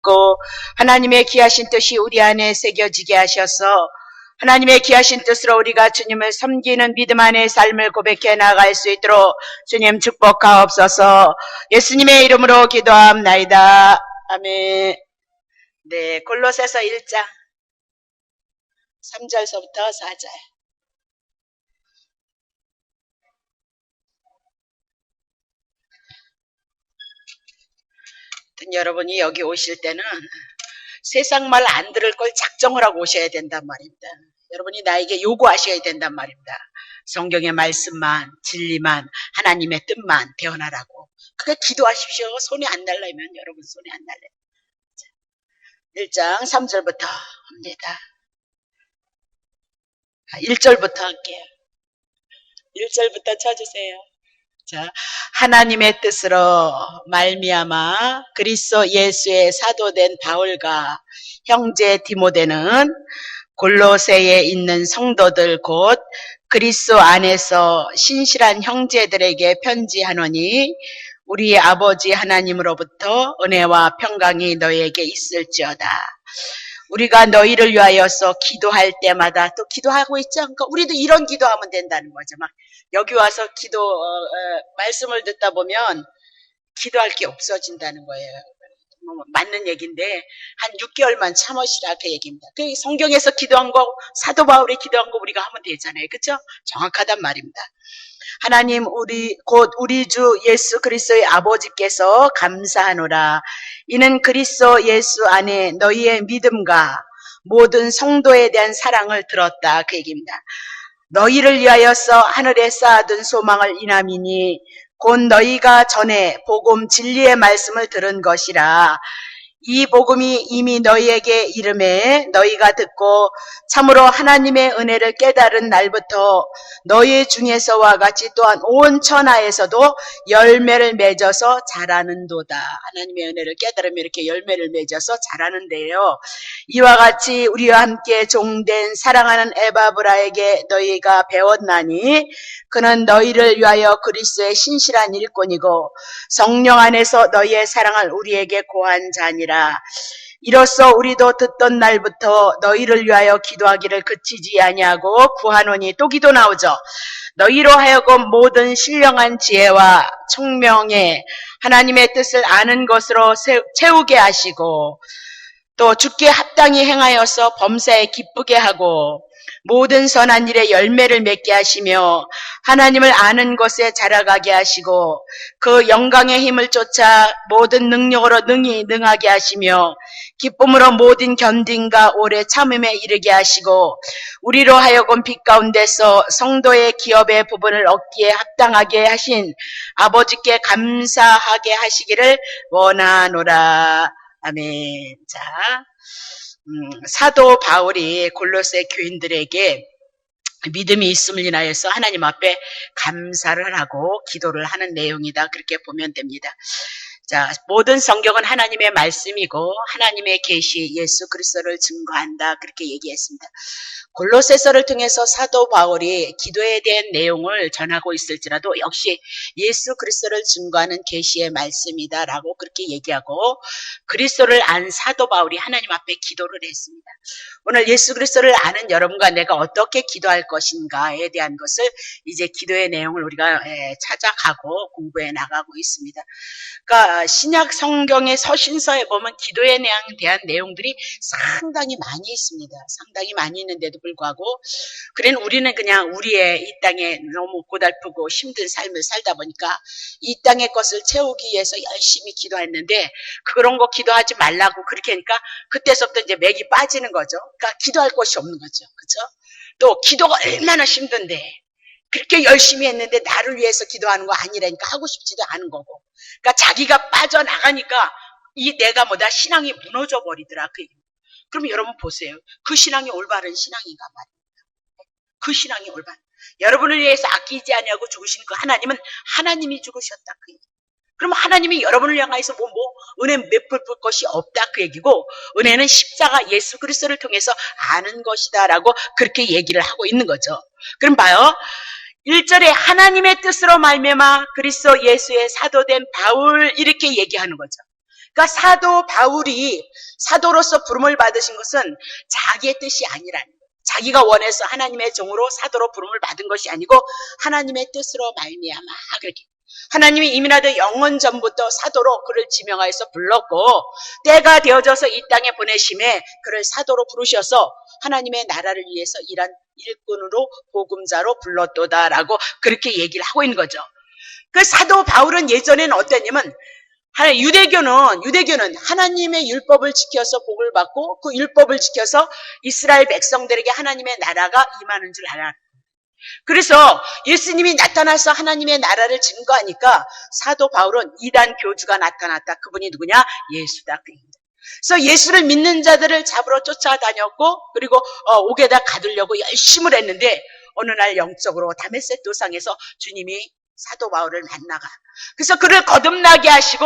믿고 하나님의 귀하신 뜻이 우리 안에 새겨지게 하셔서 하나님의 귀하신 뜻으로 우리가 주님을 섬기는 믿음 안의 삶을 고백해 나갈 수 있도록 주님 축복하옵소서. 예수님의 이름으로 기도합나이다. 아멘. 네, 골로새서 1장 3절서부터 4절. 여러분이 여기 오실 때는 세상 말 안 들을 걸 작정을 하고 오셔야 된단 말입니다. 여러분이 나에게 요구하셔야 된단 말입니다. 성경의 말씀만, 진리만, 하나님의 뜻만 대언하라고. 그게 기도하십시오. 손이 안 달라면 여러분 손이 안 달라요. 1장 3절부터 합니다. 1절부터 할게요. 1절부터 쳐주세요. 자, 하나님의 뜻으로 말미암아 그리스도 예수의 사도된 바울과 형제 디모데는 골로새에 있는 성도들 곧 그리스도 안에서 신실한 형제들에게 편지하노니 우리 아버지 하나님으로부터 은혜와 평강이 너희에게 있을지어다. 우리가 너희를 위하여서 기도할 때마다 또 기도하고 있죠. 그러니까 우리도 이런 기도하면 된다는 거죠. 막 여기 와서 말씀을 듣다 보면 기도할 게 없어진다는 거예요. 맞는 얘기인데 한 6개월만 참으시라 그 얘기입니다. 그 성경에서 기도한 거, 사도 바울이 기도한 거 우리가 하면 되잖아요. 그렇죠? 정확하단 말입니다. 하나님 곧 우리 주 예수 그리스도의 아버지께서 감사하노라. 이는 그리스도 예수 안에 너희의 믿음과 모든 성도에 대한 사랑을 들었다 그 얘기입니다. 너희를 위하여서 하늘에 쌓아둔 소망을 인함이니 곧 너희가 전에 복음 진리의 말씀을 들은 것이라. 이 복음이 이미 너희에게 이름에 너희가 듣고 참으로 하나님의 은혜를 깨달은 날부터 너희 중에서와 같이 또한 온 천하에서도 열매를 맺어서 자라는도다. 하나님의 은혜를 깨달으면 이렇게 열매를 맺어서 자라는데요. 이와 같이 우리와 함께 종된 사랑하는 에바브라에게 너희가 배웠나니 그는 너희를 위하여 그리스도의 신실한 일꾼이고 성령 안에서 너희의 사랑을 우리에게 고한 자니라. 이로써 우리도 듣던 날부터 너희를 위하여 기도하기를 그치지 아니하고 구하노니 또 기도 나오죠. 너희로 하여금 모든 신령한 지혜와 총명에 하나님의 뜻을 아는 것으로 채우게 하시고 또 주께 합당히 행하여서 범사에 기쁘게 하고 모든 선한 일에 열매를 맺게 하시며 하나님을 아는 것에 자라가게 하시고 그 영광의 힘을 쫓아 모든 능력으로 능하게 하시며 기쁨으로 모든 견딘과 오래 참음에 이르게 하시고 우리로 하여금 빛 가운데서 성도의 기업의 부분을 얻기에 합당하게 하신 아버지께 감사하게 하시기를 원하노라. 아멘. 자, 사도 바울이 골로새 교인들에게 믿음이 있음을 인하여서 하나님 앞에 감사를 하고 기도를 하는 내용이다. 그렇게 보면 됩니다. 자, 모든 성경은 하나님의 말씀이고 하나님의 계시 예수 그리스도를 증거한다. 그렇게 얘기했습니다. 골로새서를 통해서 사도 바울이 기도에 대한 내용을 전하고 있을지라도 역시 예수 그리스도를 증거하는 계시의 말씀이다라고 그렇게 얘기하고 그리스도를 안 사도 바울이 하나님 앞에 기도를 했습니다. 오늘 예수 그리스도를 아는 여러분과 내가 어떻게 기도할 것인가에 대한 것을 이제 기도의 내용을 우리가 찾아가고 공부해 나가고 있습니다. 그러니까 신약 성경의 서신서에 보면 기도에 대한 내용들이 상당히 많이 있습니다. 상당히 많이 있는데도 불구하고 우리는 그냥 우리의 이 땅에 너무 고달프고 힘든 삶을 살다 보니까 이 땅의 것을 채우기 위해서 열심히 기도했는데 그런 거 기도하지 말라고 그렇게 하니까 그때서부터 이제 맥이 빠지는 거죠. 그러니까 기도할 곳이 없는 거죠. 그렇죠? 또 기도가 얼마나 힘든데 그렇게 열심히 했는데 나를 위해서 기도하는 거 아니라니까 하고 싶지도 않은 거고. 그러니까 자기가 빠져나가니까 이 내가 신앙이 무너져 버리더라. 그럼 여러분 보세요. 그 신앙이 올바른 신앙인가 말입니다. 그 신앙이 올바른. 여러분을 위해서 아끼지 아니하고 죽으신 그 하나님은 하나님이 죽으셨다. 그 얘기. 그럼 하나님이 여러분을 향해서 은혜 베풀 것이 없다. 그 얘기고 은혜는 십자가 예수 그리스도를 통해서 아는 것이다라고 그렇게 얘기를 하고 있는 거죠. 그럼 봐요. 1절에 하나님의 뜻으로 말미암아 그리스도 예수의 사도된 바울 이렇게 얘기하는 거죠. 그러니까 사도 바울이 사도로서 부름을 받으신 것은 자기의 뜻이 아니라는 거예요. 자기가 원해서 하나님의 종으로 사도로 부름을 받은 것이 아니고 하나님의 뜻으로 말미암아 그렇게. 하나님이 이민하되 영원 전부터 사도로 그를 지명하여서 불렀고 때가 되어져서 이 땅에 보내심에 그를 사도로 부르셔서 하나님의 나라를 위해서 일한 일꾼으로 복음자로 불렀도다라고 그렇게 얘기를 하고 있는 거죠. 그 사도 바울은 예전에는 어땠냐면 유대교는 하나님의 율법을 지켜서 복을 받고 그 율법을 지켜서 이스라엘 백성들에게 하나님의 나라가 임하는 줄 알았어요. 그래서 예수님이 나타나서 하나님의 나라를 증거하니까 사도 바울은 이단 교주가 나타났다. 그분이 누구냐? 예수다. 그래서 예수를 믿는 자들을 잡으러 쫓아다녔고 그리고 옥에다 가두려고 열심을 했는데 어느 날 영적으로 다메섹 도상에서 주님이 사도 바울을 만나가. 그래서 그를 거듭나게 하시고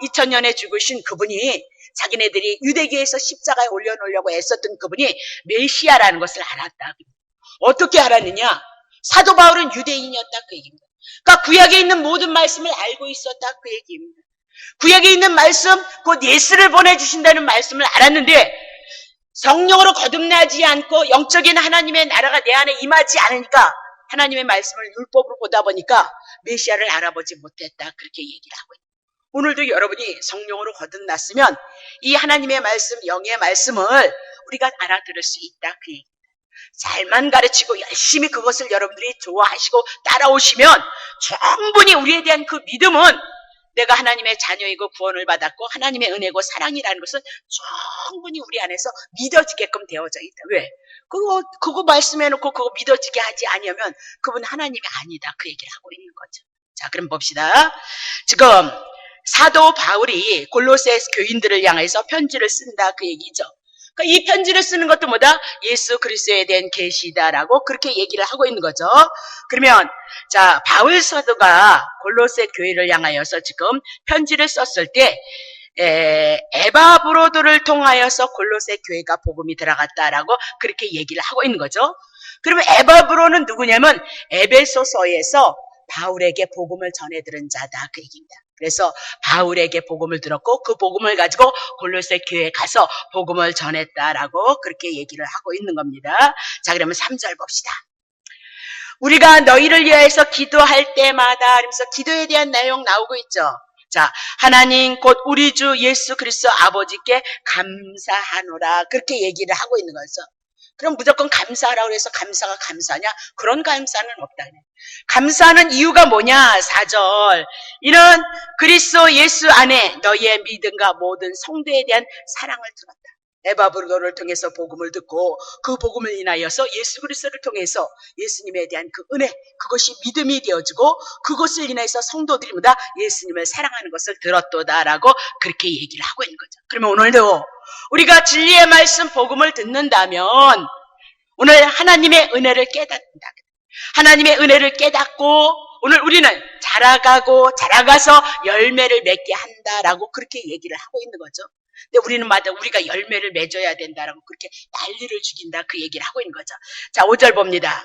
2000년에 죽으신 그분이 자기네들이 유대교에서 십자가에 올려놓으려고 애썼던 그분이 메시아라는 것을 알았다. 어떻게 알았느냐? 사도 바울은 유대인이었다 그 얘기입니다. 그러니까 구약에 있는 모든 말씀을 알고 있었다 그 얘기입니다. 구약에 있는 말씀, 곧 예수를 보내주신다는 말씀을 알았는데 성령으로 거듭나지 않고 영적인 하나님의 나라가 내 안에 임하지 않으니까 하나님의 말씀을 율법으로 보다 보니까 메시아를 알아보지 못했다 그렇게 얘기를 하고 있습니다. 오늘도 여러분이 성령으로 거듭났으면 이 하나님의 말씀, 영의 말씀을 우리가 알아들을 수 있다 그 얘기입니다. 잘만 가르치고 열심히 그것을 여러분들이 좋아하시고 따라오시면 충분히 우리에 대한 그 믿음은 내가 하나님의 자녀이고 구원을 받았고 하나님의 은혜고 사랑이라는 것은 충분히 우리 안에서 믿어지게끔 되어져 있다. 왜? 그거 말씀해놓고 그거 믿어지게 하지 아니하면 그분 하나님이 아니다 그 얘기를 하고 있는 거죠. 자, 그럼 봅시다. 지금 사도 바울이 골로새 교인들을 향해서 편지를 쓴다 그 얘기죠. 그러니까 이 편지를 쓰는 것도 뭐다? 예수 그리스도에 대한 계시다라고 그렇게 얘기를 하고 있는 거죠. 그러면 자, 바울 사도가 골로새 교회를 향하여서 지금 편지를 썼을 때 에바브로도를 통하여서 골로새 교회가 복음이 들어갔다라고 그렇게 얘기를 하고 있는 거죠. 그러면 에바브로는 누구냐면 에베소서에서 바울에게 복음을 전해들은 자다 그 얘기입니다. 그래서 바울에게 복음을 들었고 그 복음을 가지고 골로새 교회에 가서 복음을 전했다라고 그렇게 얘기를 하고 있는 겁니다. 자, 그러면 3절 봅시다. 우리가 너희를 위하여서 기도할 때마다 하면서 기도에 대한 내용 나오고 있죠. 자, 하나님 곧 우리 주 예수 그리스도 아버지께 감사하노라 그렇게 얘기를 하고 있는 거죠. 그럼 무조건 감사하라고 해서 감사가 감사냐? 그런 감사는 없다. 감사하는 이유가 뭐냐? 4절. 이는 그리스도 예수 안에 너희의 믿음과 모든 성도에 대한 사랑을 들었다. 에바브로도를 통해서 복음을 듣고 그 복음을 인하여서 예수 그리스도를 통해서 예수님에 대한 그 은혜, 그것이 믿음이 되어지고 그것을 인해서 성도들이 뭐다? 예수님을 사랑하는 것을 들었도다라고 그렇게 얘기를 하고 있는 거죠. 그러면 오늘도 우리가 진리의 말씀 복음을 듣는다면 오늘 하나님의 은혜를 깨닫는다. 하나님의 은혜를 깨닫고 오늘 우리는 자라가서 열매를 맺게 한다라고 그렇게 얘기를 하고 있는 거죠. 근데 우리가 열매를 맺어야 된다라고 그렇게 난리를 죽인다 그 얘기를 하고 있는 거죠. 자, 5절 봅니다.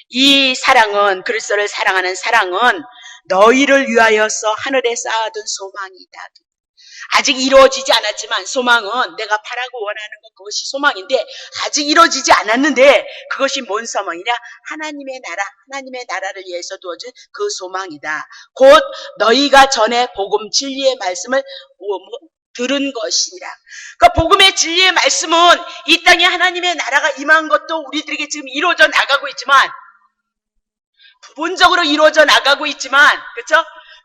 이 사랑은 그리스도를 사랑하는 사랑은 너희를 위하여서 하늘에 쌓아둔 소망이다. 아직 이루어지지 않았지만 소망은 내가 바라고 원하는 것 그것이 소망인데 아직 이루어지지 않았는데 그것이 뭔 소망이냐? 하나님의 나라를 위해서 두어진 그 소망이다. 곧 너희가 전에 복음 진리의 말씀을 들은 것이니라. 그러니까 복음의 진리의 말씀은 이 땅에 하나님의 나라가 임한 것도 우리들에게 지금 이루어져 나가고 있지만 부분적으로 이루어져 나가고 있지만 그렇죠?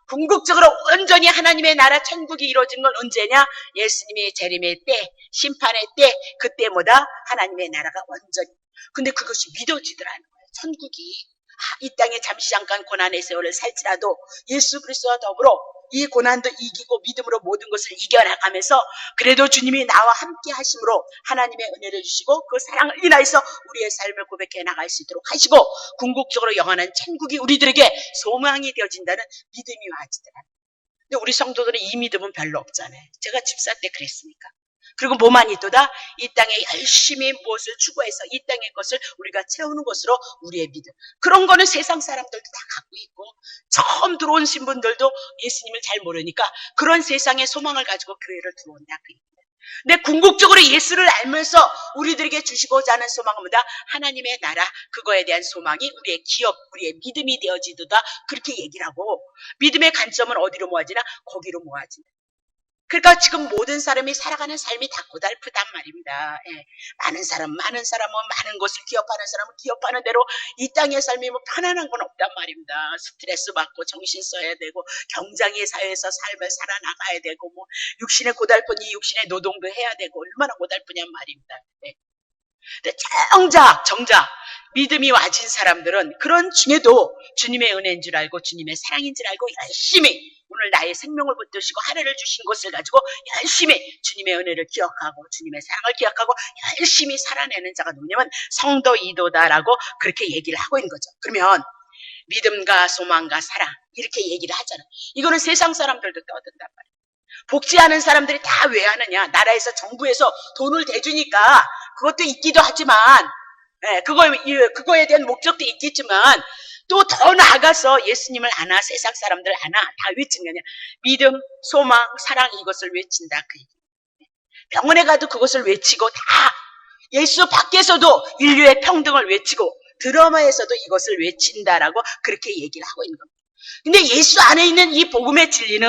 궁극적으로 온전히 하나님의 나라 천국이 이루어진 건 언제냐? 예수님의 재림의 때, 심판의 때, 그때보다 하나님의 나라가 완전히. 근데 그것이 믿어지더라는 거예요. 천국이 이 땅에 잠시 잠깐 고난의 세월을 살지라도 예수 그리스도와 더불어 이 고난도 이기고 믿음으로 모든 것을 이겨나가면서 그래도 주님이 나와 함께 하심으로 하나님의 은혜를 주시고 그 사랑을 인하여서 우리의 삶을 고백해 나갈 수 있도록 하시고 궁극적으로 영원한 천국이 우리들에게 소망이 되어진다는 믿음이 와지더라. 근데 우리 성도들은 이 믿음은 별로 없잖아요. 제가 집사 때 그랬으니까. 그리고 뭐만 있도다? 이 땅에 열심히 무엇을 추구해서 이 땅의 것을 우리가 채우는 것으로 우리의 믿음. 그런 거는 세상 사람들도 다 갖고 있고, 처음 들어온 신분들도 예수님을 잘 모르니까 그런 세상의 소망을 가지고 교회를 들어온다. 근데 궁극적으로 예수를 알면서 우리들에게 주시고자 하는 소망은 뭐다? 하나님의 나라, 그거에 대한 소망이 우리의 기업, 우리의 믿음이 되어지도다. 그렇게 얘기를 하고, 믿음의 관점은 어디로 모아지나? 거기로 모아진다. 그러니까 지금 모든 사람이 살아가는 삶이 다 고달프단 말입니다. 예. 많은 사람은 많은 것을 기업하는 사람은 기업하는 대로 이 땅의 삶이 뭐 편안한 건 없단 말입니다. 스트레스 받고 정신 써야 되고 경쟁의 사회에서 삶을 살아나가야 되고 뭐 육신의 고달픈 이 육신의 노동도 해야 되고 얼마나 고달프냔 말입니다. 예. 근데 정작 믿음이 와진 사람들은 그런 중에도 주님의 은혜인 줄 알고 주님의 사랑인 줄 알고 열심히 오늘 나의 생명을 붙드시고 하늘을 주신 것을 가지고 열심히 주님의 은혜를 기억하고 주님의 사랑을 기억하고 열심히 살아내는 자가 누구냐면 성도이도다라고 그렇게 얘기를 하고 있는 거죠. 그러면 믿음과 소망과 사랑 이렇게 얘기를 하잖아. 이거는 세상 사람들도 떠든단 말이야. 복지하는 사람들이 다 왜 하느냐? 나라에서 정부에서 돈을 대주니까 그것도 있기도 하지만 그거에 대한 목적도 있겠지만 또 더 나아가서 예수님을 아나 세상 사람들 아나 다 외치는 거냐? 믿음, 소망, 사랑 이것을 외친다. 그 얘기. 병원에 가도 그것을 외치고 다 예수 밖에서도 인류의 평등을 외치고 드라마에서도 이것을 외친다라고 그렇게 얘기를 하고 있는 겁니다. 근데 예수 안에 있는 이 복음의 진리는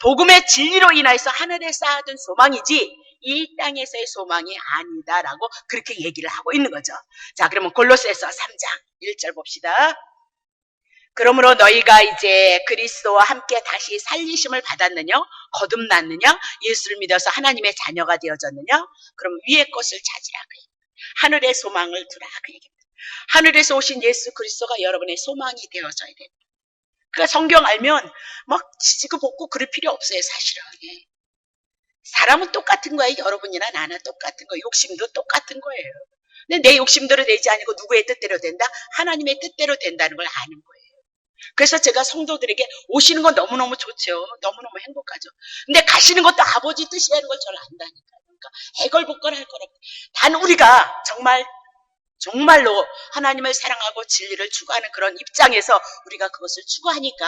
복음의 진리로 인하여서 하늘에 쌓아둔 소망이지 이 땅에서의 소망이 아니다라고 그렇게 얘기를 하고 있는 거죠. 자, 그러면 골로새서 3장 1절 봅시다. 그러므로 너희가 이제 그리스도와 함께 다시 살리심을 받았느냐? 거듭났느냐? 예수를 믿어서 하나님의 자녀가 되어졌느냐? 그럼 위의 것을 찾으라. 하늘의 소망을 두라. 그 얘기입니다. 하늘에서 오신 예수 그리스도가 여러분의 소망이 되어져야 됩니다. 그러니까 성경 알면 막 지지고 볶고 그럴 필요 없어요. 사실은. 사람은 똑같은 거예요. 여러분이나 나나 똑같은 거예요. 욕심도 똑같은 거예요. 근데 내 욕심대로 되지 아니고 누구의 뜻대로 된다? 하나님의 뜻대로 된다는 걸 아는 거예요. 그래서 제가 성도들에게 오시는 건 너무너무 좋죠. 너무너무 행복하죠. 근데 가시는 것도 아버지 뜻이라는 걸 저는 안다니까요. 그러니까 해걸복걸할 거라고. 단 우리가 정말로 하나님을 사랑하고 진리를 추구하는 그런 입장에서 우리가 그것을 추구하니까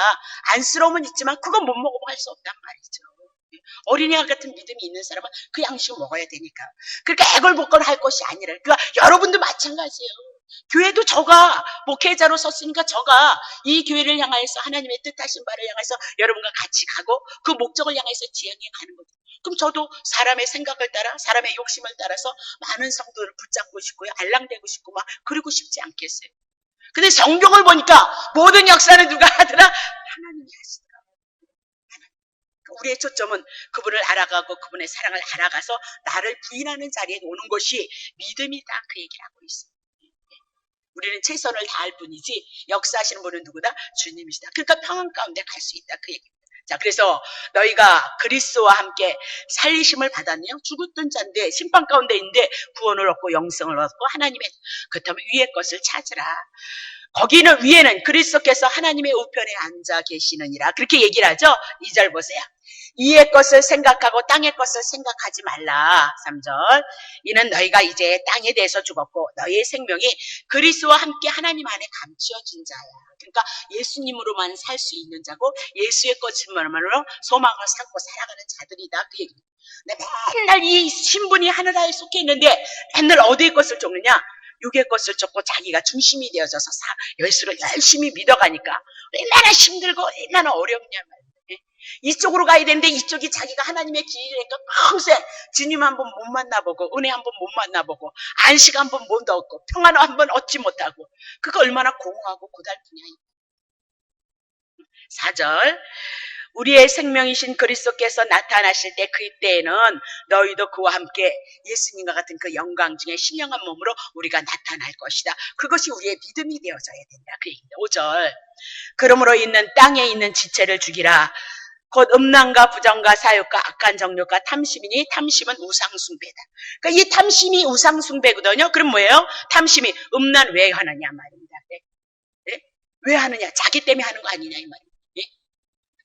안쓰러움은 있지만 그건 못 먹어도 할 수 없단 말이죠. 어린이와 같은 믿음이 있는 사람은 그 양식을 먹어야 되니까. 그러니까 애걸복걸 할 것이 아니라. 그러니까 여러분도 마찬가지예요. 교회도 저가 목회자로 섰으니까 저가 이 교회를 향하여서 하나님의 뜻하신 바를 향해서 여러분과 같이 가고 그 목적을 향해서 지향해 가는 거죠. 그럼 저도 사람의 생각을 따라 사람의 욕심을 따라서 많은 성도를 붙잡고 싶고요. 알랑대고 싶고 막 그러고 싶지 않겠어요. 근데 성경을 보니까 모든 역사는 누가 하더라? 하나님이 하시더라고요. 우리의 초점은 그분을 알아가고 그분의 사랑을 알아가서 나를 부인하는 자리에 오는 것이 믿음이다. 그 얘기를 하고 있습니다. 우리는 최선을 다할 뿐이지 역사하시는 분은 누구다? 주님이시다. 그러니까 평안 가운데 갈 수 있다. 그 얘기입니다. 자, 그래서 너희가 그리스도와 함께 살리심을 받았네요. 죽었던 자인데 심판 가운데 있는데 구원을 얻고 영생을 얻고 하나님의 그렇다면 위의 것을 찾으라. 거기는 위에는 그리스도께서 하나님의 우편에 앉아 계시느니라. 그렇게 얘기를 하죠. 2절 보세요. 위의 것을 생각하고 땅의 것을 생각하지 말라. 3절. 이는 너희가 이제 땅에 대해서 죽었고 너희의 생명이 그리스도와 함께 하나님 안에 감추어진 자야. 그러니까 예수님으로만 살 수 있는 자고 예수의 것만으로 소망을 삼고 살아가는 자들이다. 그 얘기입니다. 근데 맨날 이 신분이 하늘나라에 속해 있는데 맨날 어디의 것을 쫓느냐? 육의 것을 쫓고 자기가 중심이 되어져서 예수를 열심히 믿어가니까 얼마나 힘들고 얼마나 어렵냐 말이에요. 이쪽으로 가야 되는데 이쪽이 자기가 하나님의 길이니까 평생 주님 한번 못 만나보고 은혜 한번 못 만나보고 안식 한번 못 얻고 평안 한번 얻지 못하고 그거 얼마나 공허하고 고달프냐. 4절. 우리의 생명이신 그리스도께서 나타나실 때 그때에는 너희도 그와 함께 예수님과 같은 그 영광 중에 신령한 몸으로 우리가 나타날 것이다. 그것이 우리의 믿음이 되어져야 된다. 그 얘기입니다. 5절. 그러므로 있는 땅에 있는 지체를 죽이라. 곧 음란과 부정과 사욕과 악한 정욕과 탐심이니 탐심은 우상숭배다. 그러니까 이 탐심이 우상숭배거든요. 그럼 뭐예요? 탐심이 음란 왜 하느냐 말입니다. 네? 왜 하느냐? 자기 때문에 하는 거 아니냐 이 말입니다.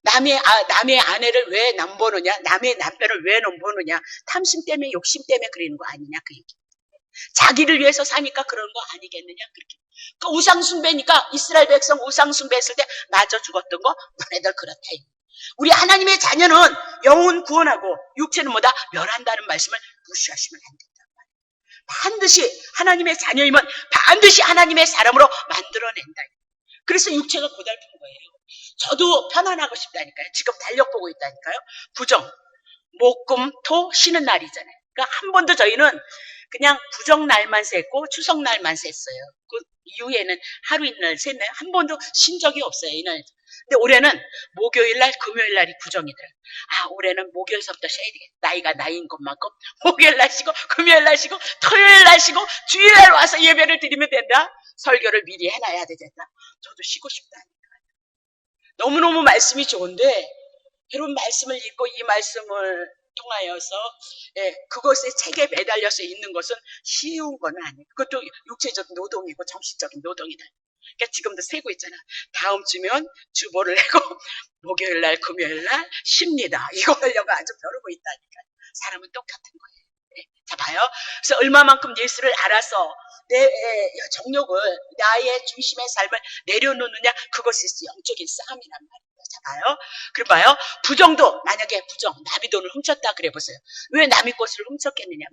남의 아내를 왜 넘보느냐? 남의 남편을 왜 넘보느냐? 탐심 때문에, 욕심 때문에 그러는 거 아니냐? 그 얘기. 자기를 위해서 사니까 그런 거 아니겠느냐? 그렇게. 그 우상숭배니까 이스라엘 백성 우상숭배했을 때 맞아 죽었던 거, 너네들 그렇다. 우리 하나님의 자녀는 영혼 구원하고 육체는 뭐다? 멸한다는 말씀을 무시하시면 안 된다. 반드시 하나님의 자녀이면 반드시 하나님의 사람으로 만들어낸다. 그래서 육체가 고달픈 거예요. 저도 편안하고 싶다니까요. 지금 달력 보고 있다니까요. 부정, 목, 금, 토 쉬는 날이잖아요. 그러니까 한 번도 저희는 그냥 부정 날만 셌고 추석 날만 셌어요. 그 이후에는 하루 이날 셌나요? 한 번도 쉰 적이 없어요. 이날. 근데 올해는 목요일 날, 금요일 날이 부정이더라고요. 올해는 목요일서부터 쉬어야 되겠다. 나이가 나이인 것만큼 목요일 날 쉬고, 금요일 날 쉬고, 토요일 날 쉬고, 주일 날 와서 예배를 드리면 된다. 설교를 미리 해놔야 되겠다. 저도 쉬고 싶다니까. 너무너무 말씀이 좋은데 여러분 말씀을 읽고 이 말씀을 통하여서 그것의 책에 매달려서 있는 것은 쉬운 건 아니에요. 그것도 육체적 노동이고 정신적인 노동이다. 그러니까 지금도 세고 있잖아. 다음 주면 주보를 내고 목요일 날 금요일 날 쉽니다. 이거 하려고 아주 벼르고 있다니까. 사람은 똑같은 거예요. 자 봐요. 그래서 얼마만큼 예수를 알아서 내 정욕을 나의 중심의 삶을 내려놓느냐, 그것이 영적인 싸움이란 말입니다. 자 봐요. 그럼 봐요. 부정도 만약에 남의 돈을 훔쳤다 그래 보세요. 왜 남의 것을 훔쳤겠느냐?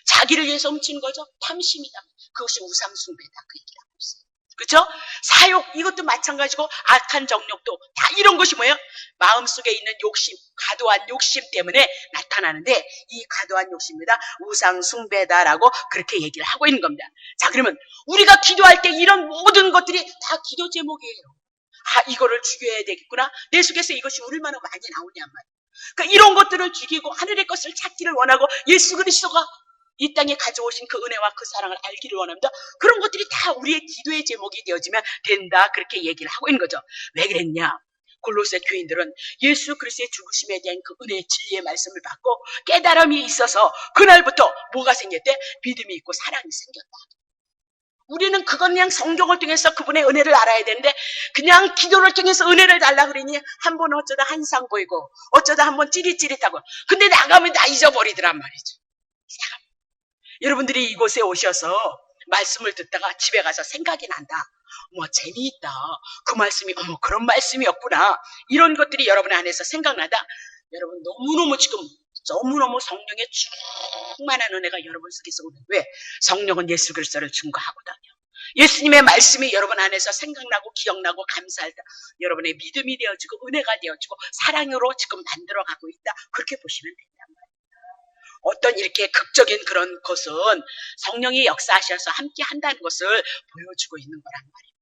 자기를 위해서 훔치는 거죠. 탐심이다. 그것이 우상숭배다. 그 얘기를 하고 있어요. 그렇죠? 사욕 이것도 마찬가지고 악한 정욕도 다 이런 것이 뭐예요? 마음속에 있는 욕심, 과도한 욕심 때문에 나타나는데 이 과도한 욕심이다. 우상숭배다라고 그렇게 얘기를 하고 있는 겁니다. 자 그러면 우리가 기도할 때 이런 모든 것들이 다 기도 제목이에요. 이거를 죽여야 되겠구나. 내 속에서 이것이 얼마나 많이 나오냔 말이에요. 그러니까 이런 것들을 죽이고 하늘의 것을 찾기를 원하고 예수 그리스도가 이 땅에 가져오신 그 은혜와 그 사랑을 알기를 원합니다. 그런 것들이 다 우리의 기도의 제목이 되어지면 된다. 그렇게 얘기를 하고 있는 거죠. 왜 그랬냐? 골로새 교인들은 예수 그리스도의 죽으심에 대한 그 은혜의 진리의 말씀을 받고 깨달음이 있어서 그날부터 뭐가 생겼대? 믿음이 있고 사랑이 생겼다. 우리는 그건 그냥 성경을 통해서 그분의 은혜를 알아야 되는데 그냥 기도를 통해서 은혜를 달라 그러니 한 번 어쩌다 한상 보이고 어쩌다 한 번 찌릿찌릿하고 근데 나가면 다 잊어버리더란 말이죠. 여러분들이 이곳에 오셔서 말씀을 듣다가 집에 가서 생각이 난다. 재미있다. 그 말씀이 그런 말씀이었구나. 이런 것들이 여러분 안에서 생각나다. 여러분 너무너무 성령의 충만한 은혜가 여러분 속에서 오는. 왜? 성령은 예수 그리스도를 증거하거든요. 예수님의 말씀이 여러분 안에서 생각나고 기억나고 감사할 때 여러분의 믿음이 되어지고 은혜가 되어지고 사랑으로 지금 만들어가고 있다. 그렇게 보시면 된단 말이에요. 어떤 이렇게 극적인 그런 것은 성령이 역사하셔서 함께 한다는 것을 보여주고 있는 거란 말입니다.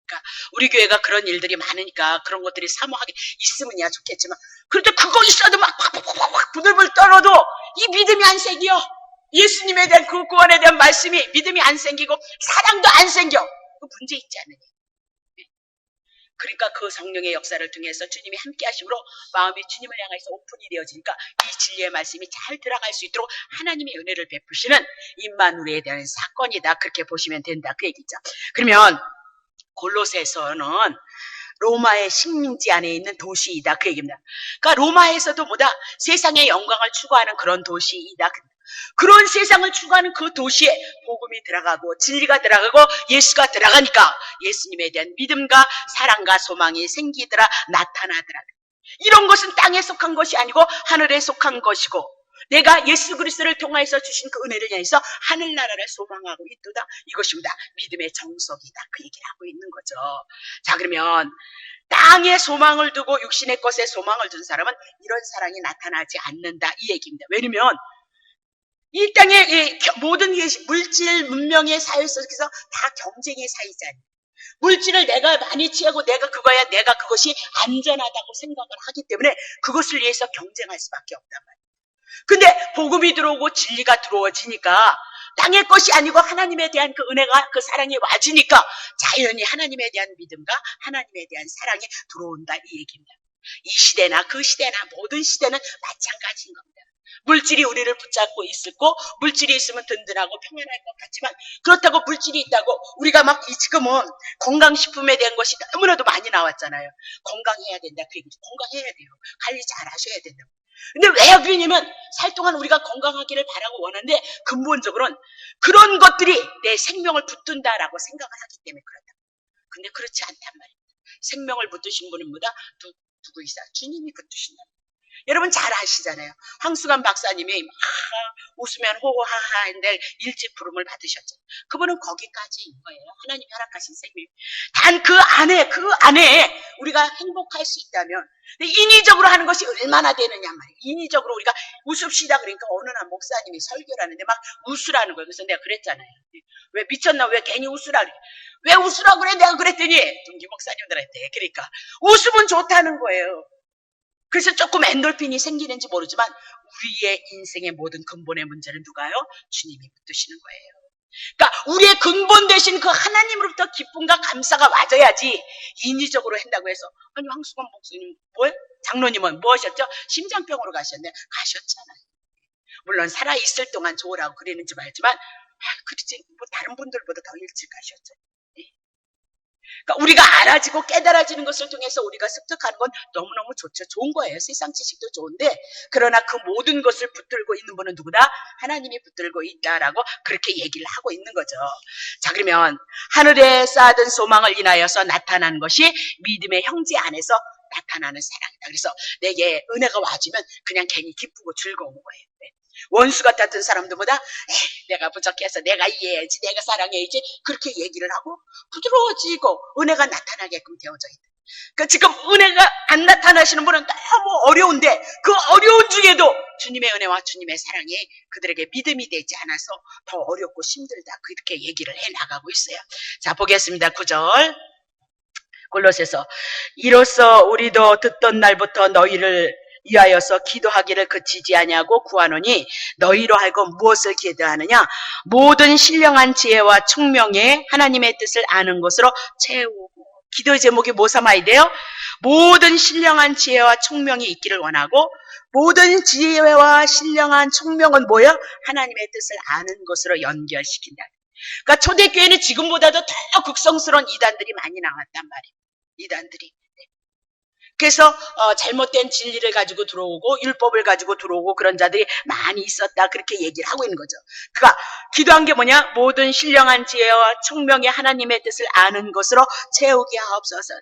그러니까 우리 교회가 그런 일들이 많으니까 그런 것들이 사모하게 있으면야 좋겠지만 그런데 그거 있어도 막 부들부들 떨어도 이 믿음이 안 생겨. 예수님에 대한 그 구원에 대한 말씀이 믿음이 안 생기고 사랑도 안 생겨. 그 문제 있지 않느냐. 그러니까 그 성령의 역사를 통해서 주님이 함께 하심으로 마음이 주님을 향해서 오픈이 되어지니까 이 진리의 말씀이 잘 들어갈 수 있도록 하나님의 은혜를 베푸시는 임마누엘에 대한 사건이다. 그렇게 보시면 된다. 그 얘기죠. 그러면 골로새서는 로마의 식민지 안에 있는 도시이다. 그 얘기입니다. 그러니까 로마에서도 세상의 영광을 추구하는 그런 도시이다. 그런 세상을 추구하는 그 도시에 복음이 들어가고 진리가 들어가고 예수가 들어가니까 예수님에 대한 믿음과 사랑과 소망이 생기더라 나타나더라. 이런 것은 땅에 속한 것이 아니고 하늘에 속한 것이고 내가 예수 그리스도를 통하여서 주신 그 은혜를 향해서 하늘나라를 소망하고 있도다. 이것입니다. 믿음의 정석이다. 그 얘기를 하고 있는 거죠. 자 그러면 땅에 소망을 두고 육신의 것에 소망을 둔 사람은 이런 사랑이 나타나지 않는다. 이 얘기입니다. 왜냐면 이 땅의 모든 물질 문명의 사회 속에서 다 경쟁의 사회잖아요. 물질을 내가 많이 취하고 내가 그거야 내가 그것이 안전하다고 생각을 하기 때문에 그것을 위해서 경쟁할 수밖에 없단 말이에요. 근데 복음이 들어오고 진리가 들어오지니까 땅의 것이 아니고 하나님에 대한 그 은혜가 그 사랑이 와지니까 자연히 하나님에 대한 믿음과 하나님에 대한 사랑이 들어온다 이 얘기입니다. 이 시대나 그 시대나 모든 시대는 마찬가지인 겁니다. 물질이 우리를 붙잡고 있고 물질이 있으면 든든하고 평안할 것 같지만 그렇다고 물질이 있다고 우리가 막 지금은 건강식품에 대한 것이 너무나도 많이 나왔잖아요. 건강해야 된다. 그 얘기죠. 건강해야 돼요. 관리 잘 하셔야 된다고. 근데 왜 그러냐면 살 동안 우리가 건강하기를 바라고 원하는데 근본적으로는 그런 것들이 내 생명을 붙든다라고 생각을 하기 때문에 그렇다. 근데 그렇지 않단 말입니다. 생명을 붙드신 분은 뭐다? 누구 있어? 주님이 붙드신다. 여러분 잘 아시잖아요. 황수관 박사님이 막 웃으면 호호하하 했는데 일찍부름을 받으셨죠. 그분은 거기까지인 거예요. 하나님이 허락하신 생명. 단 그 안에 우리가 행복할 수 있다면 인위적으로 하는 것이 얼마나 되느냐 말이에요. 인위적으로 우리가 웃읍시다 그러니까 어느 날 목사님이 설교를 하는데 막 웃으라는 거예요. 그래서 내가 그랬잖아요. 왜 미쳤나? 왜 괜히 웃으라 그래? 왜 웃으라 그래? 내가 그랬더니 동기 목사님들한테 그러니까 웃으면 좋다는 거예요. 그래서 조금 엔돌핀이 생기는지 모르지만 우리의 인생의 모든 근본의 문제는 누가요? 주님이 붙드시는 거예요. 그러니까 우리의 근본 되신 그 하나님으로부터 기쁨과 감사가 와져야지 인위적으로 한다고 해서 아니 황수관 목사님 뭐예요? 장로님은 뭐 하셨죠? 심장병으로 가셨네. 가셨잖아요. 물론 살아있을 동안 좋으라고 그러는지 말지만 그렇지 뭐 다른 분들보다 더 일찍 가셨죠. 그러니까 우리가 알아지고 깨달아지는 것을 통해서 우리가 습득하는 건 너무너무 좋죠. 좋은 거예요. 세상 지식도 좋은데 그러나 그 모든 것을 붙들고 있는 분은 누구다? 하나님이 붙들고 있다라고 그렇게 얘기를 하고 있는 거죠. 자 그러면 하늘에 쌓아둔 소망을 인하여서 나타난 것이 믿음의 형제 안에서 나타나는 사랑이다. 그래서 내게 은혜가 와주면 그냥 괜히 기쁘고 즐거운 거예요. 원수 같았던 사람들보다 내가 부족해서 내가 이해해야지 내가 사랑해야지 그렇게 얘기를 하고 부드러워지고 은혜가 나타나게끔 되어져 있다. 그러니까 지금 은혜가 안 나타나시는 분은 너무 어려운데 그 어려운 중에도 주님의 은혜와 주님의 사랑이 그들에게 믿음이 되지 않아서 더 어렵고 힘들다 그렇게 얘기를 해나가고 있어요. 자 보겠습니다. 9절 골로새서 이로써 우리도 듣던 날부터 너희를 위하여서 기도하기를 그치지 아니하고 구하노니 너희로 하여금 무엇을 기도하느냐 모든 신령한 지혜와 총명에 하나님의 뜻을 아는 것으로 채우고 기도의 제목이 뭐 삼아야 돼요? 모든 신령한 지혜와 총명이 있기를 원하고 모든 지혜와 신령한 총명은 뭐예요? 하나님의 뜻을 아는 것으로 연결시킨다. 그러니까 초대교회는 지금보다도 더 극성스러운 이단들이 많이 나왔단 말이에요. 이단들이. 그래서 잘못된 진리를 가지고 들어오고 율법을 가지고 들어오고 그런 자들이 많이 있었다 그렇게 얘기를 하고 있는 거죠. 그가 기도한 게 뭐냐? 모든 신령한 지혜와 총명의 하나님의 뜻을 아는 것으로 채우게 하옵소서.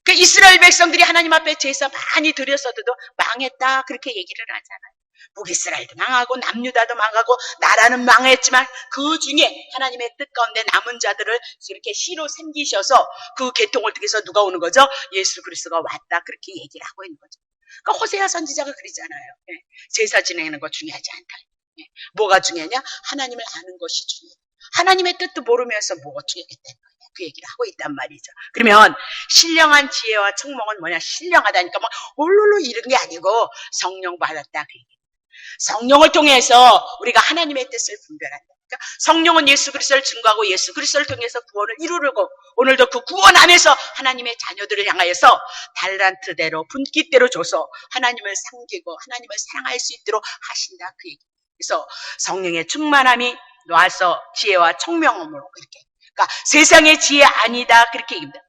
그 이스라엘 백성들이 하나님 앞에 제사 많이 드렸어도 망했다 그렇게 얘기를 하잖아요. 북이스라엘도 망하고 남유다도 망하고 나라는 망했지만 그 중에 하나님의 뜻 가운데 남은 자들을 이렇게 씨로 생기셔서 그 계통을 통해서 누가 오는 거죠? 예수 그리스도가 왔다 그렇게 얘기를 하고 있는 거죠. 그러니까 호세아 선지자가 그러잖아요. 제사 지내는 거 중요하지 않다. 뭐가 중요하냐? 하나님을 아는 것이 중요해. 하나님의 뜻도 모르면서 뭐가 중요했다는 거예요. 그 얘기를 하고 있단 말이죠. 그러면 신령한 지혜와 총명은 뭐냐? 신령하다니까 뭐 홀로로 이런 게 아니고 성령 받았다 그 얘기. 성령을 통해서 우리가 하나님의 뜻을 분별한다. 그러니까 성령은 예수 그리스도를 증거하고 예수 그리스도를 통해서 구원을 이루려고 오늘도 그 구원 안에서 하나님의 자녀들을 향하여서 달란트대로 분깃대로 줘서 하나님을 섬기고 하나님을 사랑할 수 있도록 하신다 그 얘기. 그래서 성령의 충만함이 놓아서 지혜와 총명함으로 이렇게. 그러니까 세상의 지혜 아니다 그렇게 얘기합니다.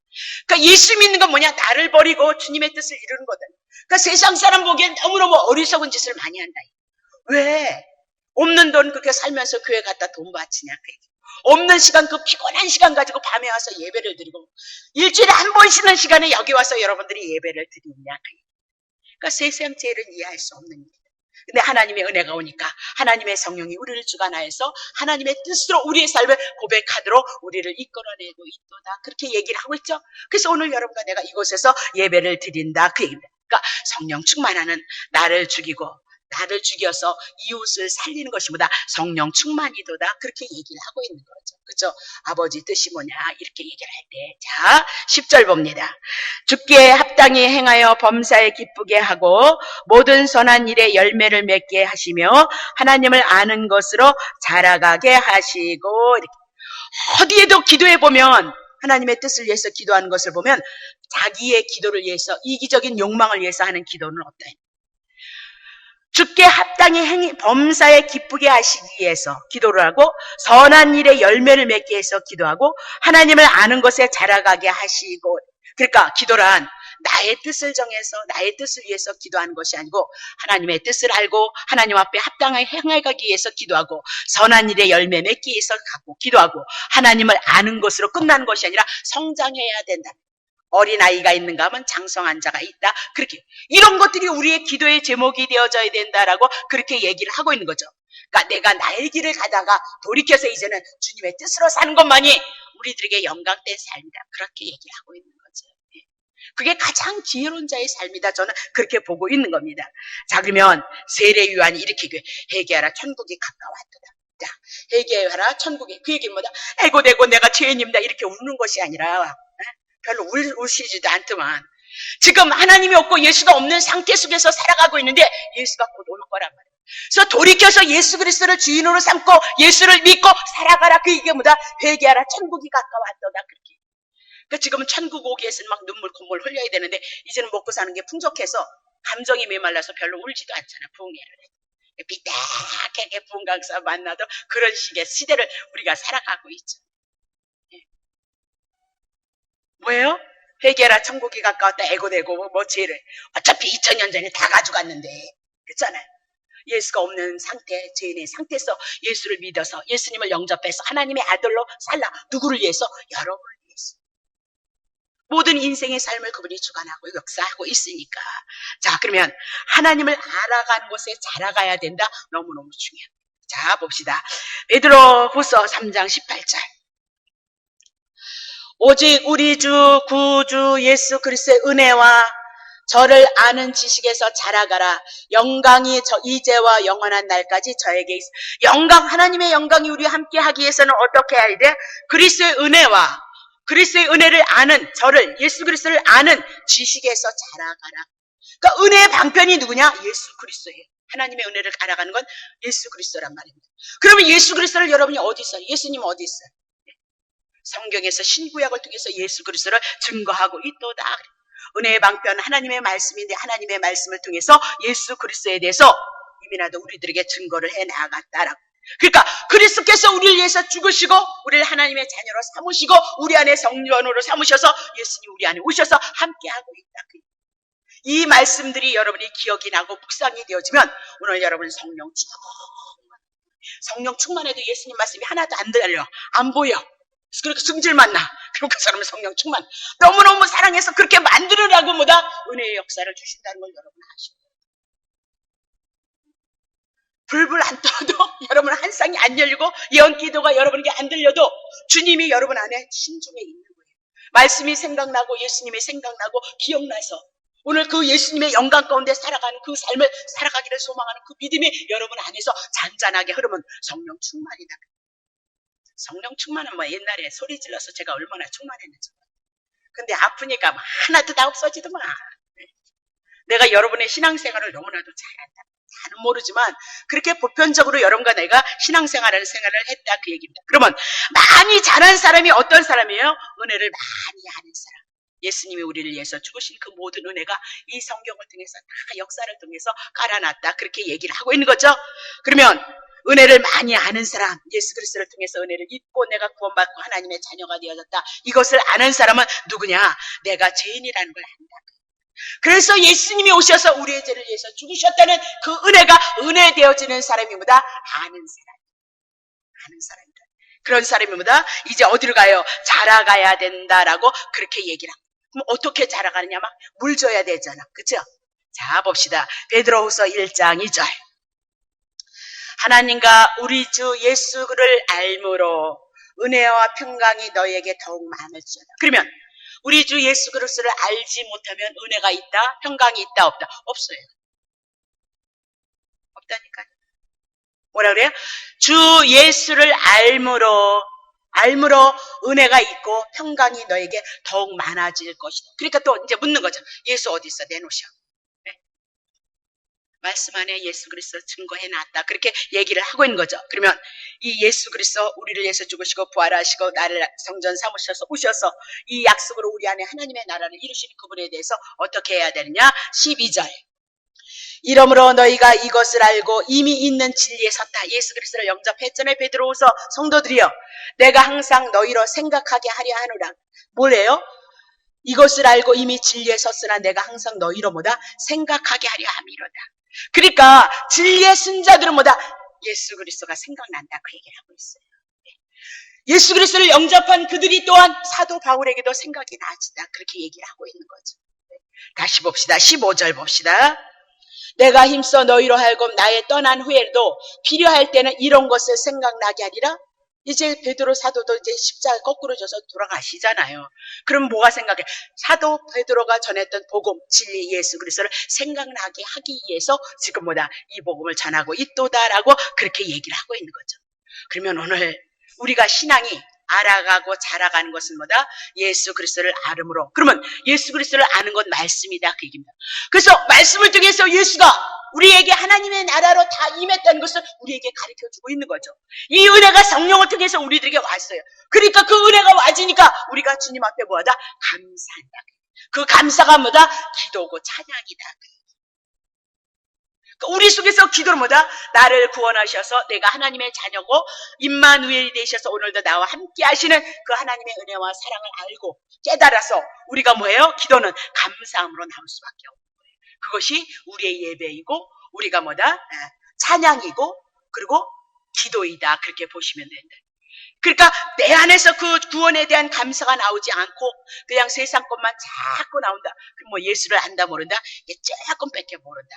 그러니까 예수 믿는 건 뭐냐? 나를 버리고 주님의 뜻을 이루는 거다. 그러니까 세상 사람 보기엔 너무너무 어리석은 짓을 많이 한다. 왜? 없는 돈 그렇게 살면서 교회 갔다 돈 바치냐 그 얘기. 없는 시간 그 피곤한 시간 가지고 밤에 와서 예배를 드리고 일주일에 한 번 쉬는 시간에 여기 와서 여러분들이 예배를 드리냐 그 얘기. 그러니까 세상 죄를 이해할 수 없는 일이다. 근데 하나님의 은혜가 오니까 하나님의 성령이 우리를 주관하여서 하나님의 뜻으로 우리의 삶을 고백하도록 우리를 이끌어내고 있도다 그렇게 얘기를 하고 있죠. 그래서 오늘 여러분과 내가 이곳에서 예배를 드린다 그 얘기입니다. 그러니까 성령 충만하는 나를 죽여서 이웃을 살리는 것이보다 성령 충만이도다 그렇게 얘기를 하고 있는 거죠. 그렇죠? 아버지 뜻이 뭐냐 이렇게 얘기를 할 때 자 10절 봅니다. 주께 합당히 행하여 범사에 기쁘게 하고 모든 선한 일에 열매를 맺게 하시며 하나님을 아는 것으로 자라가게 하시고 이렇게. 어디에도 기도해 보면 하나님의 뜻을 위해서 기도하는 것을 보면 자기의 기도를 위해서 이기적인 욕망을 위해서 하는 기도는 없다. 주께 합당히 범사에 기쁘게 하시기 위해서 기도를 하고 선한 일에 열매를 맺기 위해서 기도하고 하나님을 아는 것에 자라가게 하시고 그러니까 기도란 나의 뜻을 정해서 나의 뜻을 위해서 기도하는 것이 아니고 하나님의 뜻을 알고 하나님 앞에 합당하게 행해가기 위해서 기도하고 선한 일에 열매 맺기 위해서 갖고 기도하고 하나님을 아는 것으로 끝나는 것이 아니라 성장해야 된다. 어린아이가 있는가 하면 장성한 자가 있다. 그렇게 이런 것들이 우리의 기도의 제목이 되어져야 된다라고 그렇게 얘기를 하고 있는 거죠. 그러니까 내가 나의 길을 가다가 돌이켜서 이제는 주님의 뜻으로 사는 것만이 우리들에게 영광된 삶이다. 그렇게 얘기를 하고 있는 거죠. 그게 가장 지혜로운 자의 삶이다. 저는 그렇게 보고 있는 겁니다. 자, 그러면 세례 요한이 이렇게 회개하라 천국이 가까웠도다. 자, 회개하라 천국이 그 얘기는 뭐다? 아이고 내가 죄인입니다. 이렇게 우는 것이 아니라 별로 우시지도 않더만 지금 하나님이 없고 예수가 없는 상태 속에서 살아가고 있는데 예수가 곧 올 거란 말이에요. 그래서 돌이켜서 예수 그리스도를 주인으로 삼고 예수를 믿고 살아가라. 그 얘기가 뭐다? 회개하라 천국이 가까웠도다. 그렇게. 그러니까 지금은 천국 오기 위해서는 막 눈물 콧물 흘려야 되는데 이제는 먹고 사는 게 풍족해서 감정이 메말라서 별로 울지도 않잖아. 부흥회를 해. 삐딱하게 부흥 강사 만나도 그런 식의 시대를 우리가 살아가고 있죠. 뭐예요? 회개라 천국이 가까웠다. 애고대고 뭐 죄를 어차피 2000년 전에 다 가져갔는데 그렇잖아요. 예수가 없는 상태, 죄인의 상태에서 예수를 믿어서 예수님을 영접해서 하나님의 아들로 살라. 누구를 위해서? 여러분을 위해서. 모든 인생의 삶을 그분이 주관하고 역사하고 있으니까. 자, 그러면 하나님을 알아가는 곳에 자라가야 된다. 너무너무 중요합니다. 자, 봅시다. 베드로후서 3장 18절. 오직 우리 주 구주 예수 그리스도의 은혜와 저를 아는 지식에서 자라가라. 영광이 이제와 영원한 날까지 저에게 있어. 영광, 하나님의 영광이 우리와 함께 하기 위해서는 어떻게 해야 돼? 그리스도의 은혜와 그리스도의 은혜를 아는 저를 예수 그리스도를 아는 지식에서 자라가라. 그러니까 은혜의 방편이 누구냐? 예수 그리스도예요. 하나님의 은혜를 알아가는 건 예수 그리스도란 말입니다. 그러면 예수 그리스도를 여러분이 어디 있어요? 예수님 어디 있어요? 성경에서 신구약을 통해서 예수 그리스도를 증거하고 있도다. 은혜의 방편 하나님의 말씀인데 하나님의 말씀을 통해서 예수 그리스도에 대해서 이미나도 우리들에게 증거를 해 나갔다라고. 그러니까 그리스도께서 우리를 위해서 죽으시고 우리를 하나님의 자녀로 삼으시고 우리 안에 성령으로 삼으셔서 예수님 우리 안에 오셔서 함께하고 있다. 이 말씀들이 여러분이 기억이 나고 묵상이 되어지면 오늘 여러분 성령 충만해도 예수님 말씀이 하나도 안 들려, 안 보여. 그렇게 승질만 나. 그럼 그 사람은 성령 충만. 너무너무 사랑해서 그렇게 만들으라고 뭐다? 은혜의 역사를 주신다는 걸 여러분 아시고. 불불 안 떠도 여러분 한 쌍이 안 열리고 예언기도가 여러분에게 안 들려도 주님이 여러분 안에 신중에 있는 거예요. 말씀이 생각나고 예수님이 생각나고 기억나서 오늘 그 예수님의 영광 가운데 살아가는 그 삶을 살아가기를 소망하는 그 믿음이 여러분 안에서 잔잔하게 흐르면 성령 충만이다. 성령 충만은 뭐 옛날에 소리 질러서 제가 얼마나 충만했는지. 근데 아프니까 하나도 다 없어지더만. 내가 여러분의 신앙생활을 너무나도 잘한다. 잘은 모르지만 그렇게 보편적으로 여러분과 내가 신앙생활을 했다 그 얘기입니다. 그러면 많이 잘한 사람이 어떤 사람이에요? 은혜를 많이 하는 사람. 예수님이 우리를 위해서 죽으신 그 모든 은혜가 이 성경을 통해서 다 역사를 통해서 깔아놨다. 그렇게 얘기를 하고 있는 거죠. 그러면 은혜를 많이 아는 사람, 예수 그리스도를 통해서 은혜를 입고 내가 구원받고 하나님의 자녀가 되어졌다. 이것을 아는 사람은 누구냐? 내가 죄인이라는 걸 안다. 그래서 예수님이 오셔서 우리의 죄를 위해서 죽으셨다는 그 은혜가 은혜 되어지는 사람이 뭐다? 아는 사람. 아는 사람이다. 그런 사람이 뭐다? 이제 어디로 가요? 자라가야 된다라고 그렇게 얘기를 합니다. 그럼 어떻게 자라가느냐? 막 물 줘야 되잖아. 그죠? 자, 봅시다. 베드로후서 1장 2절. 하나님과 우리 주 예수를 알므로 은혜와 평강이 너희에게 더욱 많을지어다. 그러면 우리 주 예수 그리스도를 알지 못하면 은혜가 있다? 평강이 있다? 없다? 없어요. 없다니까요. 뭐라 그래요? 주 예수를 알므로 은혜가 있고 평강이 너에게 더욱 많아질 것이다. 그러니까 또 이제 묻는 거죠. 예수 어디 있어? 내놓으셔. 네? 말씀 안에 예수 그리스도 증거해놨다. 그렇게 얘기를 하고 있는 거죠. 그러면 이 예수 그리스도 우리를 위해서 죽으시고 부활하시고 나를 성전 삼으셔서 오셔서 이 약속으로 우리 안에 하나님의 나라를 이루시는 그분에 대해서 어떻게 해야 되느냐? 12절. 이러므로 너희가 이것을 알고 이미 있는 진리에 섰다. 예수 그리스도를 영접했잖아요. 베드로후서 성도들이여, 내가 항상 너희로 생각하게 하려 하노라. 뭐래요? 이것을 알고 이미 진리에 섰으나 내가 항상 너희로 뭐다? 생각하게 하려 함이로다. 그러니까 진리의 순자들은 뭐다? 예수 그리스도가 생각난다. 그 얘기를 하고 있어요. 예수 그리스도를 영접한 그들이 또한 사도 바울에게도 생각이 나지다. 그렇게 얘기를 하고 있는 거죠. 다시 봅시다. 15절 봅시다. 내가 힘써 너희로 하여금 나의 떠난 후에도 필요할 때는 이런 것을 생각나게 하리라. 이제 베드로 사도도 이제 십자가 거꾸로 져서 돌아가시잖아요. 그럼 뭐가 생각해? 사도 베드로가 전했던 복음, 진리 예수 그리스도를 생각나게 하기 위해서 지금 뭐다? 이 복음을 전하고 있도다라고 그렇게 얘기를 하고 있는 거죠. 그러면 오늘 우리가 신앙이 알아가고 자라가는 것은 뭐다? 예수 그리스도를 알음으로. 그러면 예수 그리스도를 아는 건 말씀이다. 그 얘기입니다. 그래서 말씀을 통해서 예수가 우리에게 하나님의 나라로 다 임했다는 것을 우리에게 가르쳐주고 있는 거죠. 이 은혜가 성령을 통해서 우리들에게 왔어요. 그러니까 그 은혜가 와지니까 우리가 주님 앞에 뭐하다? 감사한다. 그 감사가 뭐다? 기도고 찬양이다. 우리 속에서 기도를 뭐다? 나를 구원하셔서 내가 하나님의 자녀고 임마누엘이 되셔서 오늘도 나와 함께 하시는 그 하나님의 은혜와 사랑을 알고 깨달아서 우리가 뭐예요? 기도는 감사함으로 나올 수밖에 없는 거예요. 그것이 우리의 예배이고 우리가 뭐다? 찬양이고 그리고 기도이다. 그렇게 보시면 된다. 그러니까 내 안에서 그 구원에 대한 감사가 나오지 않고 그냥 세상 것만 자꾸 나온다. 그럼 뭐 예수를 안다 모른다? 이게 조금밖에 모른다.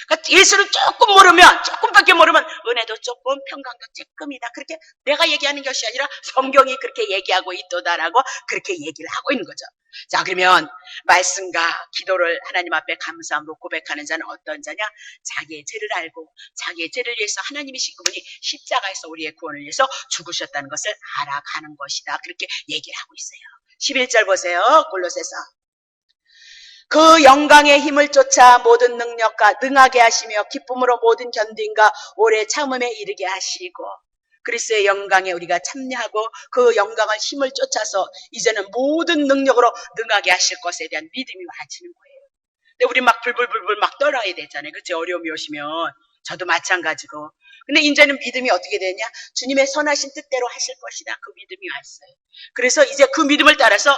그러니까 예수를 조금밖에 모르면 은혜도 조금, 평강도 조금이다. 그렇게 내가 얘기하는 것이 아니라 성경이 그렇게 얘기하고 있도다라고 그렇게 얘기를 하고 있는 거죠. 자, 그러면 말씀과 기도를 하나님 앞에 감사함으로 고백하는 자는 어떤 자냐? 자기의 죄를 알고 자기의 죄를 위해서 하나님이신 그분이 십자가에서 우리의 구원을 위해서 죽으셨다는 것을 알아가는 것이다. 그렇게 얘기를 하고 있어요. 11절 보세요. 골로새서. 그 영광의 힘을 쫓아 모든 능력과 능하게 하시며 기쁨으로 모든 견딘과 오래 참음에 이르게 하시고 그리스도의 영광에 우리가 참여하고 그 영광을 힘을 쫓아서 이제는 모든 능력으로 능하게 하실 것에 대한 믿음이 와지는 거예요. 근데 우리 막 불불불불 막 떨어야 되잖아요. 그치? 어려움이 오시면 저도 마찬가지고. 근데 이제는 믿음이 어떻게 되냐? 주님의 선하신 뜻대로 하실 것이다. 그 믿음이 왔어요. 그래서 이제 그 믿음을 따라서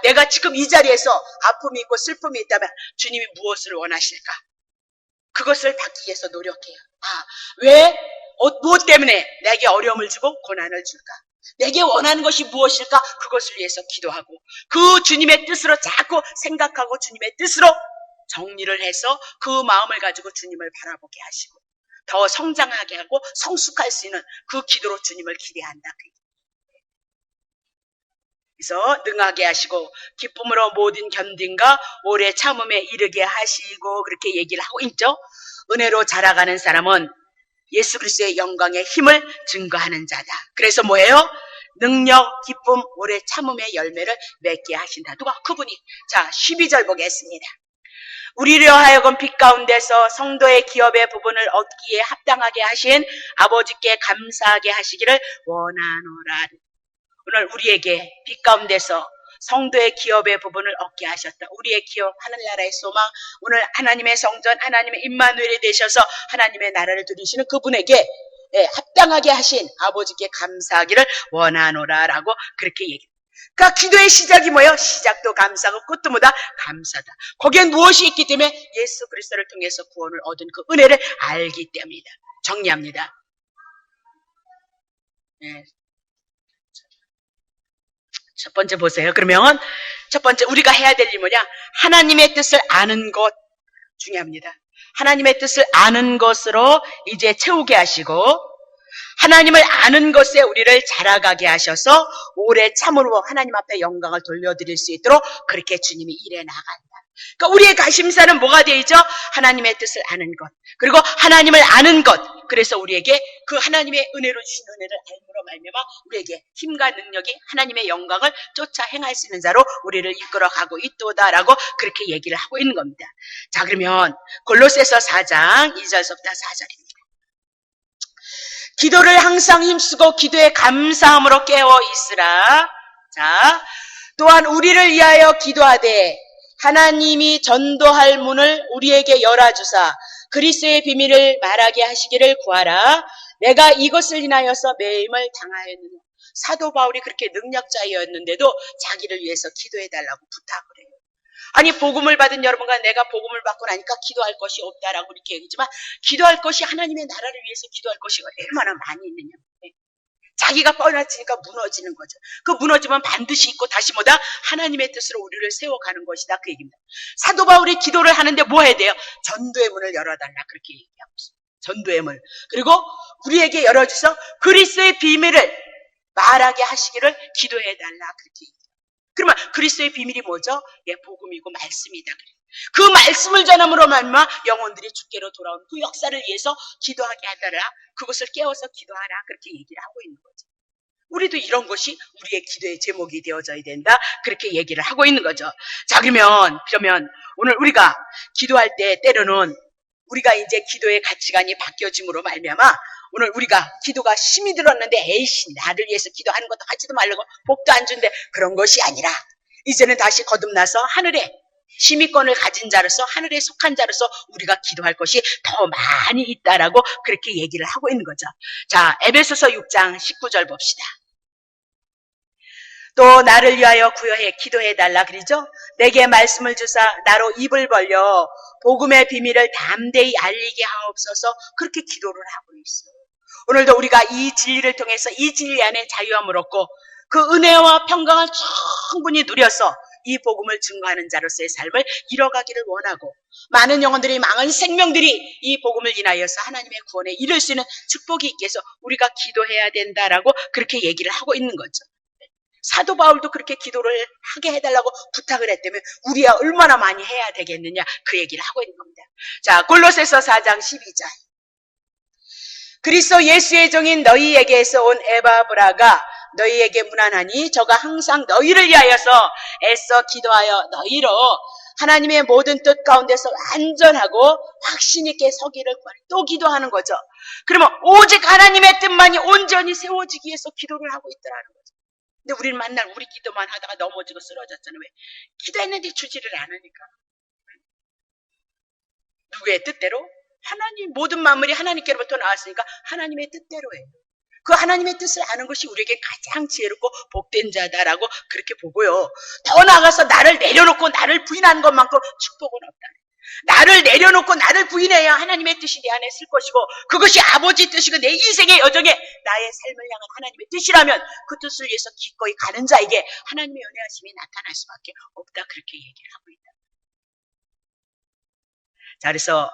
내가 지금 이 자리에서 아픔이 있고 슬픔이 있다면 주님이 무엇을 원하실까? 그것을 받기 위해서 노력해요. 왜? 무엇 때문에 내게 어려움을 주고 고난을 줄까? 내게 원하는 것이 무엇일까? 그것을 위해서 기도하고 그 주님의 뜻으로 자꾸 생각하고 주님의 뜻으로 정리를 해서 그 마음을 가지고 주님을 바라보게 하시고 더 성장하게 하고 성숙할 수 있는 그 기도로 주님을 기대한다. 그래서 능하게 하시고 기쁨으로 모든 견딘과 오래 참음에 이르게 하시고 그렇게 얘기를 하고 있죠. 은혜로 자라가는 사람은 예수 그리스도의 영광의 힘을 증거하는 자다. 그래서 뭐예요? 능력, 기쁨, 오래 참음의 열매를 맺게 하신다. 누가? 그분이. 자, 12절 보겠습니다. 우리로 하여금 빛 가운데서 성도의 기업의 부분을 얻기에 합당하게 하신 아버지께 감사하게 하시기를 원하노라. 오늘 우리에게 빛 가운데서 성도의 기업의 부분을 얻게 하셨다. 우리의 기업, 하늘나라의 소망, 오늘 하나님의 성전, 하나님의 임마누엘이 되셔서 하나님의 나라를 누리시는 그분에게 합당하게 하신 아버지께 감사하기를 원하노라라고 그렇게 얘기합니다. 그러니까 기도의 시작이 뭐예요? 시작도 감사고 끝도 뭐다? 감사다. 거기에 무엇이 있기 때문에 예수 그리스도를 통해서 구원을 얻은 그 은혜를 알기 때문이다. 정리합니다. 첫 번째 보세요. 그러면 첫 번째 우리가 해야 될 일이 뭐냐? 하나님의 뜻을 아는 것 중요합니다. 하나님의 뜻을 아는 것으로 이제 채우게 하시고 하나님을 아는 것에 우리를 자라가게 하셔서 오래 참으로 하나님 앞에 영광을 돌려드릴 수 있도록 그렇게 주님이 일해 나간다. 그러니까 우리의 가심사는 뭐가 되죠? 하나님의 뜻을 아는 것 그리고 하나님을 아는 것. 그래서 우리에게 그 하나님의 은혜로 주신 은혜를 알므로 말미암아 우리에게 힘과 능력이 하나님의 영광을 쫓아 행할 수 있는 자로 우리를 이끌어가고 있도다라고 그렇게 얘기를 하고 있는 겁니다. 자, 그러면 골로새서 4장 2절서부터 4절입니다. 기도를 항상 힘쓰고 기도에 감사함으로 깨어 있으라. 자, 또한 우리를 위하여 기도하되 하나님이 전도할 문을 우리에게 열어주사 그리스도의 비밀을 말하게 하시기를 구하라. 내가 이것을 인하여서 매임을 당하였느냐. 사도 바울이 그렇게 능력자였는데도 자기를 위해서 기도해달라고 부탁을 해요. 아니 복음을 받은 여러분과 내가 복음을 받고 나니까 기도할 것이 없다라고 이렇게 얘기하지만 기도할 것이 하나님의 나라를 위해서 기도할 것이 얼마나 많이 있느냐. 자기가 뻔하지니까 무너지는 거죠. 그 무너지면 반드시 있고 다시 뭐다? 하나님의 뜻으로 우리를 세워가는 것이다. 그 얘기입니다. 사도 바울이 기도를 하는데 뭐 해야 돼요? 전도의 문을 열어달라. 그렇게 얘기하고 있어요. 전도의 문. 그리고 우리에게 열어주셔서 그리스도의 비밀을 말하게 하시기를 기도해달라. 그렇게 얘기해요. 그러면 그리스도의 비밀이 뭐죠? 예, 복음이고 말씀이다. 그 말씀을 전함으로 말미암아 영혼들이 주께로 돌아온 그 역사를 위해서 기도하게 하더라. 그것을 깨워서 기도하라. 그렇게 얘기를 하고 있는 거죠. 우리도 이런 것이 우리의 기도의 제목이 되어져야 된다. 그렇게 얘기를 하고 있는 거죠. 자, 그러면 오늘 우리가 기도할 때 때로는 우리가 이제 기도의 가치관이 바뀌어짐으로 말미암아 오늘 우리가 기도가 힘이 들었는데 에이씨 나를 위해서 기도하는 것도 하지도 말라고 복도 안 준대. 그런 것이 아니라 이제는 다시 거듭나서 하늘에 심의권을 가진 자로서 하늘에 속한 자로서 우리가 기도할 것이 더 많이 있다라고 그렇게 얘기를 하고 있는 거죠. 자, 에베소서 6장 19절 봅시다. 또 나를 위하여 구여해 기도해달라 그러죠. 내게 말씀을 주사 나로 입을 벌려 복음의 비밀을 담대히 알리게 하옵소서. 그렇게 기도를 하고 있어요. 오늘도 우리가 이 진리를 통해서 이 진리 안에 자유함을 얻고 그 은혜와 평강을 충분히 누려서 이 복음을 증거하는 자로서의 삶을 이뤄가기를 원하고 많은 영혼들이 많은 생명들이 이 복음을 인하여서 하나님의 구원에 이를 수 있는 축복이 있게 해서 우리가 기도해야 된다라고 그렇게 얘기를 하고 있는 거죠. 사도 바울도 그렇게 기도를 하게 해달라고 부탁을 했다면 우리야 얼마나 많이 해야 되겠느냐 그 얘기를 하고 있는 겁니다. 자, 골로새서 4장 12절. 그리스도 예수의 종인 너희에게서 온 에바브라가 너희에게 문안하니 저가 항상 너희를 위하여서 애써 기도하여 너희로 하나님의 모든 뜻 가운데서 완전하고 확신 있게 서기를 구하니 또 기도하는 거죠. 그러면 오직 하나님의 뜻만이 온전히 세워지기 위해서 기도를 하고 있더라는 거죠. 근데 우리는 맨날 우리 기도만 하다가 넘어지고 쓰러졌잖아요. 왜? 기도했는데 주지를 않으니까. 누구의 뜻대로? 하나님 모든 만물이 하나님께로부터 나왔으니까 하나님의 뜻대로예요. 그 하나님의 뜻을 아는 것이 우리에게 가장 지혜롭고 복된 자다라고 그렇게 보고요. 더 나아가서 나를 내려놓고 나를 부인하는 것만큼 축복은 없다. 나를 내려놓고 나를 부인해야 하나님의 뜻이 내 안에 있을 것이고 그것이 아버지 뜻이고 내 인생의 여정에 나의 삶을 향한 하나님의 뜻이라면 그 뜻을 위해서 기꺼이 가는 자에게 하나님의 연애하심이 나타날 수밖에 없다. 그렇게 얘기를 하고 있다. 자, 그래서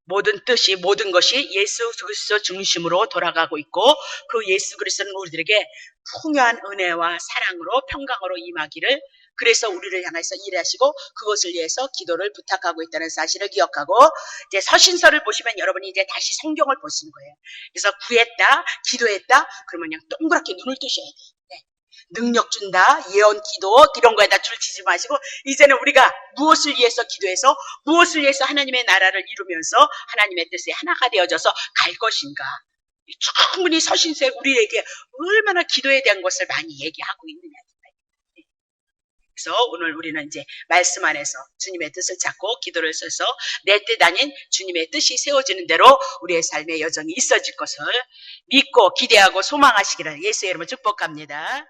모든 뜻이 모든 것이 예수 그리스도 중심으로 돌아가고 있고 그 예수 그리스도는 우리들에게 풍요한 은혜와 사랑으로 평강으로 임하기를 그래서 우리를 향해서 일하시고 그것을 위해서 기도를 부탁하고 있다는 사실을 기억하고 이제 서신서를 보시면 여러분이 이제 다시 성경을 보시는 거예요. 그래서 구했다, 기도했다, 그러면 그냥 동그랗게 눈을 뜨셔야 돼요. 능력 준다, 예언 기도 이런 거에다 줄치지 마시고 이제는 우리가 무엇을 위해서 기도해서 무엇을 위해서 하나님의 나라를 이루면서 하나님의 뜻에 하나가 되어져서 갈 것인가. 충분히 서신서에 우리에게 얼마나 기도에 대한 것을 많이 얘기하고 있느냐. 그래서 오늘 우리는 이제 말씀 안에서 주님의 뜻을 찾고 기도를 써서 내 뜻 아닌 주님의 뜻이 세워지는 대로 우리의 삶의 여정이 있어질 것을 믿고 기대하고 소망하시기를 예수의 이름으로 축복합니다.